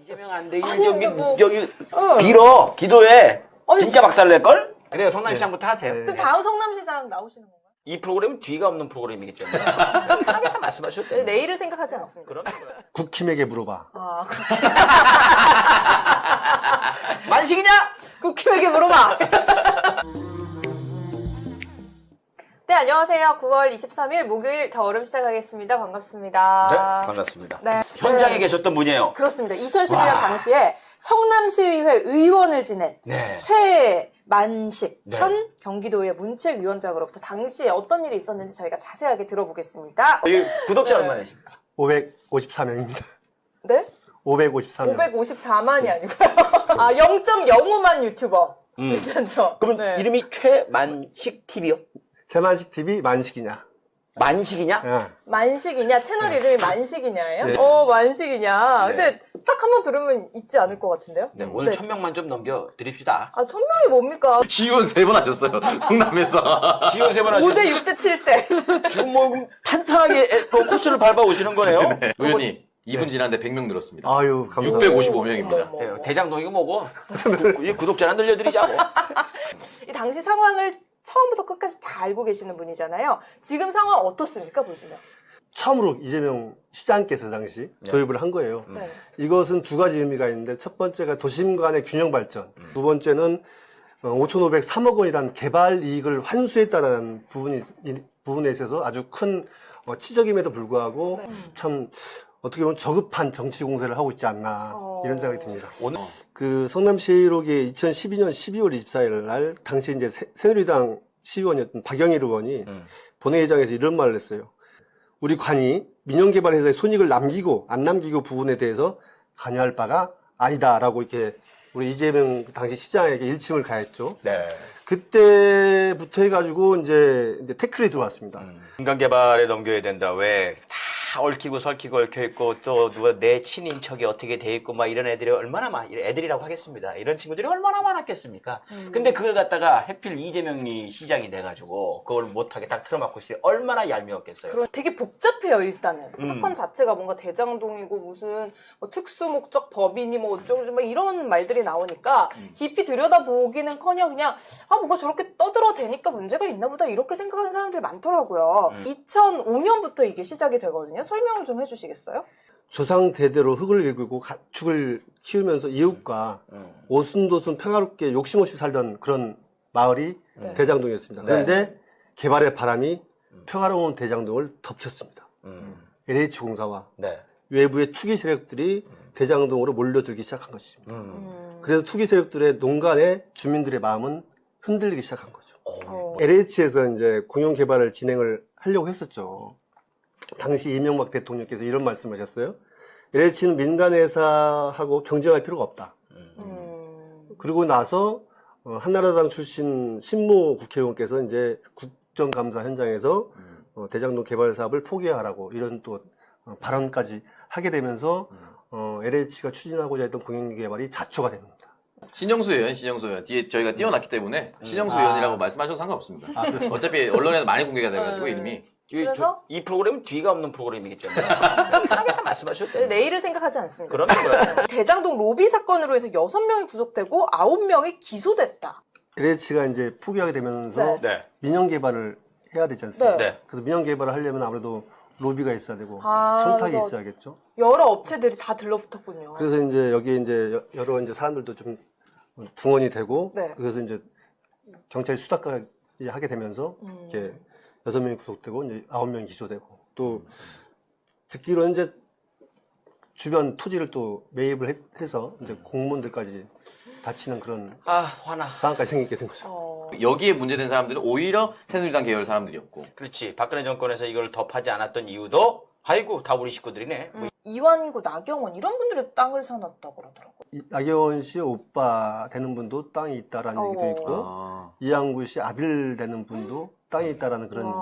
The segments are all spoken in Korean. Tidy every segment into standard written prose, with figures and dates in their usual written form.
이재명 안 되긴 아니, 저기 뭐, 여기 빌어 기도해. 아니, 진짜 박살 낼 걸? 그래요. 성남시장부터 하세요. 네. 그럼 다음 성남시장 나오시는 건가요? 이 프로그램은 뒤가 없는 프로그램이기 때문에 편하게 다 말씀하셔도 돼요. 내일을 생각하지 않습니다. 그럼 국힘에게 물어봐. 아, 만식이냐? 국힘에게 물어봐. 네, 안녕하세요. 9월 23일 목요일 더 얼음 시작하겠습니다. 반갑습니다. 네, 반갑습니다. 네. 현장에 네. 계셨던 분이에요. 그렇습니다. 2011년 와. 당시에 성남시의회 의원을 지낸 네. 최만식 네. 현 경기도의 문체위원장으로부터 당시에 어떤 일이 있었는지 저희가 자세하게 들어보겠습니다. 여기 구독자 네. 얼마나 되십니까? 554명입니다. 네? 554명. 554만이 아니고요. 아, 0.05만 유튜버. 괜찮죠? 그럼 네. 이름이 최만식 TV요? 제만식 TV 만식이냐? 만식이냐? 예. 만식이냐? 채널 이름이 만식이냐예요? 네. 만식이냐? 네. 근데 딱 한 번 들으면 잊지 않을 것 같은데요? 네, 오늘 네. 1000명만 좀 넘겨 드립시다. 아, 1000명이 뭡니까? 지원 3번 하셨어요. 성남에서. 지원 3번 하시고 5대 6대 7대. 지금 뭐 탄탄하게 그 코스를 밟아 오시는 거네요. 의원님, 2분 지났는데 100명 늘었습니다. 아유, 감사합니다. 655명입니다. 네, 대장동이고 뭐고 이 구독자나 늘려드리자고. 이 당시 상황을 처음부터 끝까지 다 알고 계시는 분이잖아요. 지금 상황 어떻습니까, 보시면? 처음으로 이재명 시장께서 당시 도입을 한 거예요. 네. 이것은 두 가지 의미가 있는데 첫 번째가 도심 간의 균형 발전, 두 번째는 5,503억 원이라는 개발 이익을 환수했다는 부분에 있어서 아주 큰 치적임에도 불구하고 참 어떻게 보면 저급한 정치 공세를 하고 있지 않나 이런 생각이 듭니다. 오늘 그 성남시의록이 2012년 12월 24일 날 당시 이제 새누리당 시의원이었던 박영일 의원이 본회의장에서 이런 말을 했어요. 우리 관이 민영개발회사의 손익을 남기고 안 남기고 부분에 대해서 관여할 바가 아니다라고 이렇게 우리 이재명 당시 시장에게 일침을 가했죠. 네. 그때부터 해가지고 이제 태클이 들어왔습니다. 인간 개발에 넘겨야 된다. 왜 다 얽히고 설키고 얽혀 있고 또 누가 내 친인척이 어떻게 돼 있고 막 이런 애들이 얼마나 애들이라고 하겠습니다. 이런 친구들이 얼마나 많았겠습니까? 근데 그걸 갖다가 해필 이재명이 시장이 돼가지고 그걸 못하게 딱 틀어막고 있으니 얼마나 얄미웠겠어요. 되게 복잡해요, 일단은. 사건 자체가 뭔가 대장동이고 무슨 뭐 특수목적 법인이 뭐 어쩌고 막 이런 말들이 나오니까 깊이 들여다보기는 커녕 그냥 뭔가 저렇게 떠들어대니까 문제가 있나 보다 이렇게 생각하는 사람들이 많더라고요. 2005년부터 이게 시작이 되거든요. 설명을 좀 해주시겠어요? 조상 대대로 흙을 일구고 가축을 키우면서 이웃과 오순도순 평화롭게 욕심 없이 살던 그런 마을이 대장동이었습니다. 그런데 개발의 바람이 평화로운 대장동을 덮쳤습니다. LH공사와 네. 외부의 투기 세력들이 대장동으로 몰려들기 시작한 것입니다. 그래서 투기 세력들의 농간의 주민들의 마음은 흔들리기 시작한 거죠. LH에서 이제 공영 개발을 진행을 하려고 했었죠. 당시 이명박 대통령께서 이런 말씀을 하셨어요. LH는 민간회사하고 경쟁할 필요가 없다. 그리고 나서 한나라당 출신 신모 국회의원께서 이제 국정감사 현장에서 대장동 개발 사업을 포기하라고 이런 또 발언까지 하게 되면서 LH가 추진하고자 했던 공영개발이 자초가 됩니다. 신영수 의원. 뒤에 저희가 띄워놨기 때문에 신영수 의원이라고 말씀하셔도 상관없습니다. 어차피 언론에서 많이 공개가 돼가지고 이름이. 그래서? 이 프로그램은 뒤가 없는 프로그램이기 때문에 편하게 다 말씀하셔도 돼요. 내일을 생각하지 않습니다. 그럼요. 대장동 로비 사건으로 해서 6명이 구속되고 9명이 기소됐다. LH가 이제 포기하게 되면서 네. 민영개발을 해야 되지 않습니까? 네. 그래서 민영개발을 하려면 아무래도 로비가 있어야 되고 아, 청탁이 그래서 있어야겠죠. 여러 업체들이 다 들러붙었군요. 그래서 이제 여기에 이제 여러 이제 사람들도 좀 등원이 되고 네. 그래서 이제 경찰이 수사까지 하게 되면서 이렇게 6명이 구속되고 이제 9명이 기소되고 또 듣기로는 이제 주변 토지를 또 매입을 해서 이제 공무원들까지 다치는 그런 화나. 상황까지 생기게 된 거죠. 여기에 문제된 사람들은 오히려 새누리당 계열 사람들이었고. 그렇지. 박근혜 정권에서 이걸 덮하지 않았던 이유도 아이고 다 우리 식구들이네. 이완구, 나경원 이런 분들이 땅을 사놨다고 그러더라고요. 나경원 씨 오빠 되는 분도 땅이 있다라는 얘기도 있고 이양구 씨 아들 되는 분도 땅이 있다라는 그런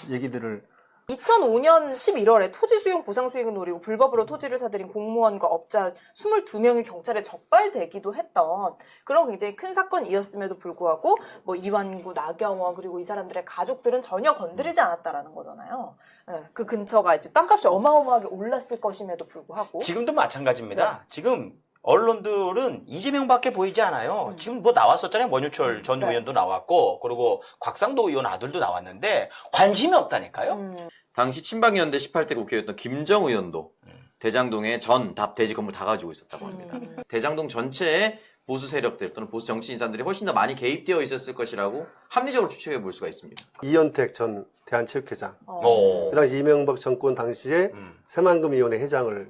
얘기들을 2005년 11월에 토지 수용 보상 수익을 노리고 불법으로 토지를 사들인 공무원과 업자 22명이 경찰에 적발되기도 했던 그런 굉장히 큰 사건이었음에도 불구하고 뭐 이완구, 나경원 그리고 이 사람들의 가족들은 전혀 건드리지 않았다라는 거잖아요. 네, 그 근처가 이제 땅값이 어마어마하게 올랐을 것임에도 불구하고 지금도 마찬가지입니다. 지금 언론들은 이재명밖에 보이지 않아요. 지금 뭐 나왔었잖아요. 원유철 전 네. 의원도 나왔고, 그리고 곽상도 의원 아들도 나왔는데 관심이 없다니까요. 당시 친박연대 18대 국회의원 김정 의원도 대장동에 전 답 대지 건물 다 가지고 있었다고 합니다. 대장동 전체에 보수 세력들 또는 보수 정치 인사들이 훨씬 더 많이 개입되어 있었을 것이라고 합리적으로 추측해 볼 수가 있습니다. 이현택 전 대한체육회장. 오. 그 당시 이명박 정권 당시에 새만금위원회 회장을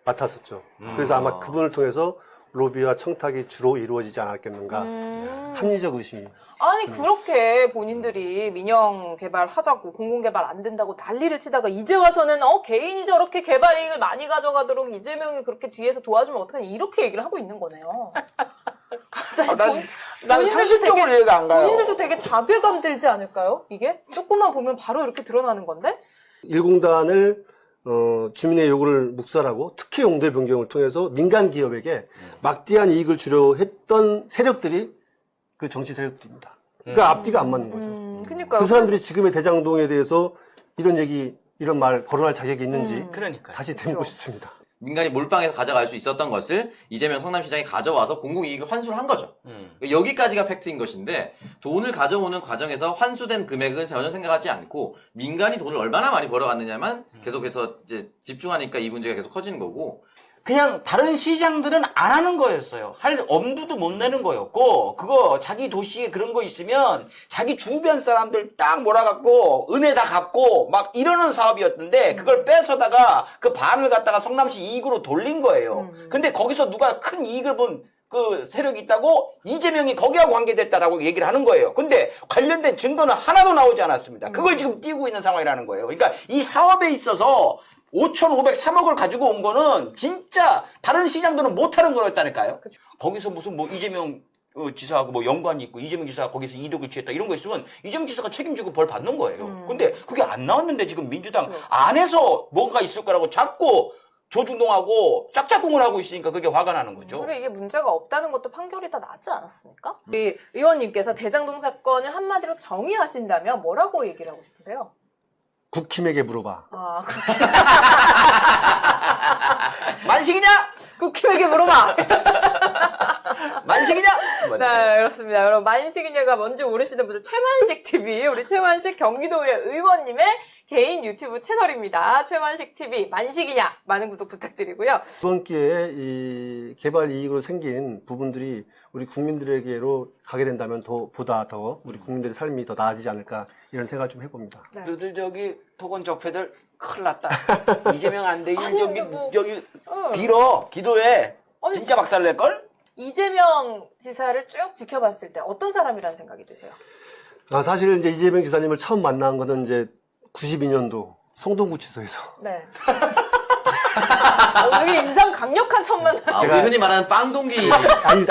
맡았었죠. 그래서 아마 그분을 통해서 로비와 청탁이 주로 이루어지지 않았겠는가. 합리적 의심입니다. 아니 그렇게 본인들이 민영 개발하자고 공공 개발 안 된다고 난리를 치다가 이제 와서는 개인이 저렇게 개발 이익을 많이 가져가도록 이재명이 그렇게 뒤에서 도와주면 어떡하냐 이렇게 얘기를 하고 있는 거네요. 난 상식적으로 이해가 안 가요. 본인들도 되게 자괴감 들지 않을까요? 이게 조금만 보면 바로 이렇게 드러나는 건데. 1공단을 주민의 요구를 묵살하고 특혜 용도 변경을 통해서 민간 기업에게 막대한 이익을 주려 했던 세력들이 그 정치 세력들입니다. 그러니까 앞뒤가 안 맞는 거죠. 그러니까 그 사람들이 지금의 대장동에 대해서 이런 얘기, 이런 말 거론할 자격이 있는지 그러니까요. 다시 되묻고 싶습니다. 민간이 몰빵해서 가져갈 수 있었던 것을 이재명 성남시장이 가져와서 공공이익을 환수를 한 거죠. 그러니까 여기까지가 팩트인 것인데 돈을 가져오는 과정에서 환수된 금액은 전혀 생각하지 않고 민간이 돈을 얼마나 많이 벌어갔느냐만 계속해서 이제 집중하니까 이 문제가 계속 커지는 거고 그냥 다른 시장들은 안 하는 거였어요. 할 엄두도 못 내는 거였고, 그거 자기 도시에 그런 거 있으면 자기 주변 사람들 딱 몰아갖고 은혜 다 갚고 막 이러는 사업이었는데 그걸 뺏어다가 그 반을 갖다가 성남시 이익으로 돌린 거예요. 근데 거기서 누가 큰 이익을 본 그 세력이 있다고 이재명이 거기하고 관계됐다라고 얘기를 하는 거예요. 근데 관련된 증거는 하나도 나오지 않았습니다. 그걸 지금 띄우고 있는 상황이라는 거예요. 그러니까 이 사업에 있어서 5,503억을 가지고 온 거는 진짜 다른 시장들은 못하는 거였다니까요. 그쵸. 거기서 무슨 뭐 이재명 지사하고 뭐 연관이 있고 이재명 지사가 거기서 이득을 취했다 이런 거 있으면 이재명 지사가 책임지고 벌 받는 거예요. 근데 그게 안 나왔는데 지금 민주당 안에서 뭔가 있을 거라고 자꾸 조중동하고 짝짝꿍을 하고 있으니까 그게 화가 나는 거죠. 그래 이게 문제가 없다는 것도 판결이 다 나지 않았습니까? 우리 의원님께서 대장동 사건을 한마디로 정의하신다면 뭐라고 얘기를 하고 싶으세요? 국힘에게 물어봐. 아, 만식이냐? 국힘에게 물어봐. 만식이냐? 네, 그렇습니다. 여러분, 만식이냐가 뭔지 모르시는 분들, 최만식 TV, 우리 최만식 경기도의 의원님의 개인 유튜브 채널입니다. 최만식 TV, 만식이냐, 많은 구독 부탁드리고요. 이번 기회에 이 개발 이익으로 생긴 부분들이 우리 국민들에게로 가게 된다면 보다 더 우리 국민들의 삶이 더 나아지지 않을까 이런 생각을 좀 해봅니다. 네. 너들 저기 토건 적폐들 큰일 났다. 이재명 안 돼. 아니, 저기 근데 뭐, 여기 빌어 기도해. 아니, 진짜 박살 낼 걸? 이재명 지사를 쭉 지켜봤을 때 어떤 사람이라는 생각이 드세요? 사실 이제 이재명 지사님을 처음 만난 거는 이제 92년도 성동구치소에서. 네. 되게 인상 강력한 첫 만남. 우리 흔히 말하는 빵동기 아니,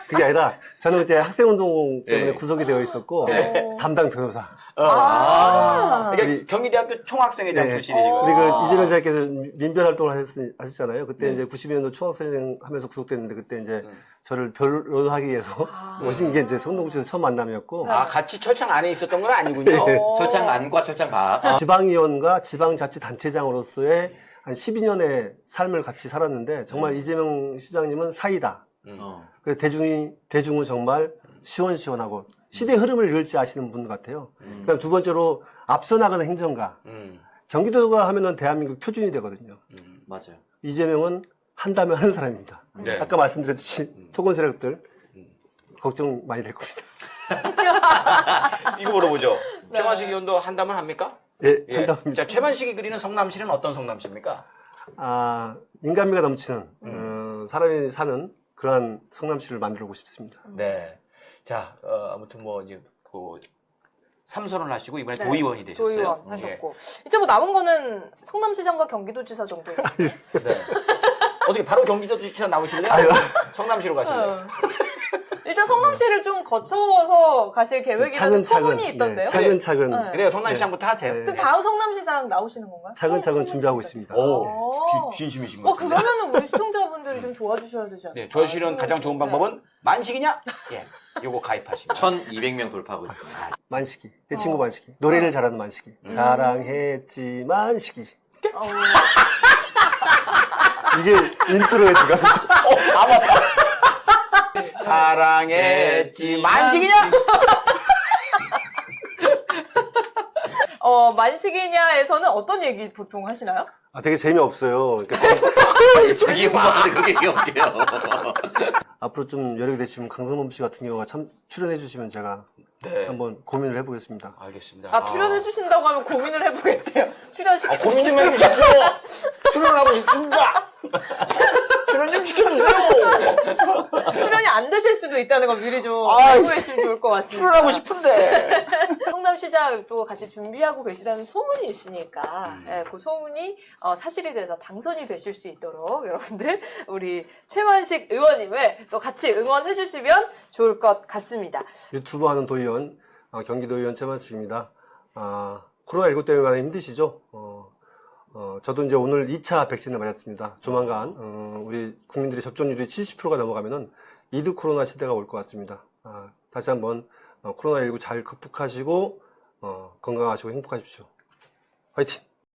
그게 아니라 저는 그때 학생운동 때문에 네. 구속이 되어 있었고 네. 담당 변호사. 그러니까 우리- 경희대학교 총학생회장 네. 출신이 지금. 우리 그 이재명 지사께서 민변 활동을 하셨잖아요. 그때 이제 92년도 총학생 하면서 구속됐는데 그때 이제 저를 변호하기 위해서 오신 게 이제 성동구치소 처음 만남이었고 같이 철창 안에 있었던 건 아니군요. 네. 철창 안과 철창 밖 지방의원과 지방자치단체장으로서의 한 12년의 삶을 같이 살았는데 정말 이재명 시장님은 사이다. 그래서 대중은 정말 시원시원하고 시대 흐름을 읽을지 아시는 분 같아요. 그다음 두 번째로 앞서 나가는 행정가. 경기도가 하면은 대한민국 표준이 되거든요. 맞아요. 이재명은 한다면 하는 사람입니다. 네. 아까 말씀드렸듯이 토건 세력들 걱정 많이 될 겁니다. 이거 물어보죠. 최만식 의원도 한다면 합니까? 예, 예. 한다면. 자, 최만식이 그리는 성남시는 어떤 성남시입니까? 인간미가 넘치는 사람이 사는 그러한 성남시를 만들고 싶습니다. 네. 자, 아무튼 뭐 이제 그 삼선을 하시고 이번에 네. 도의원이 되셨어요. 도의원 예. 하셨고. 이제 뭐 남은 거는 성남시장과 경기도지사 정도. 네. 어떻게 바로 경기도지사 나오실래요? 성남시로 가실래요? 일단 성남시를 좀 거쳐서 가실 계획이라는 소문이 있던데요. 차근차근. 네. 그래요. 성남시장부터 하세요. 네. 그럼 다음 성남시장 나오시는 건가요? 차근차근 준비하고 있습니다. 오, 진심이신 것 같은데. 그러면은 우리 시청자분들이 좀 도와주셔야 되지 않나요? 네, 조회수는 가장 좋은 방법은 만식이냐? 예, 요거 가입하시면. 1200명 돌파하고 있습니다. 만식이. 내 친구 만식이. 노래를 잘하는 만식이. 사랑했지 만식이. 어, 이게 인트로에 들어갑니다. 아, 맞다. 사랑했지. 만식이냐? 만식이냐에서는 어떤 얘기 보통 하시나요? 되게 재미없어요. 그러니까 자기 엄마한테 그렇게 얘기할게요. 앞으로 좀 여력이 되시면 강성범 씨 같은 경우가 참 출연해 주시면 제가 네. 한번 고민을 해보겠습니다. 알겠습니다. 출연해 주신다고 하면 고민을 해보겠대요. 출연시켜 고민 좀 해주십시오. 출연하고 싶습니다. 출연 좀 시켜주세요. 출연이 안 되실 수도 있다는 거 미리 좀 아이씨. 알고 계시면 좋을 것 같습니다. 출연하고 싶은데. 성남시장 또 같이 준비하고 계시다는 소문이 있으니까 그 소문이 사실이 돼서 당선이 되실 수 있도록 여러분들 우리 최만식 의원님을 또 같이 응원해 주시면 좋을 것 같습니다. 유튜브 하는 도의원, 경기도의원 최만식입니다. 코로나19 때문에 많이 힘드시죠? 저도 이제 오늘 2차 백신을 맞았습니다. 조만간, 우리 국민들의 접종률이 70%가 넘어가면은 2드 코로나 시대가 올 것 같습니다. 다시 한번, 코로나19 잘 극복하시고, 건강하시고 행복하십시오. 화이팅!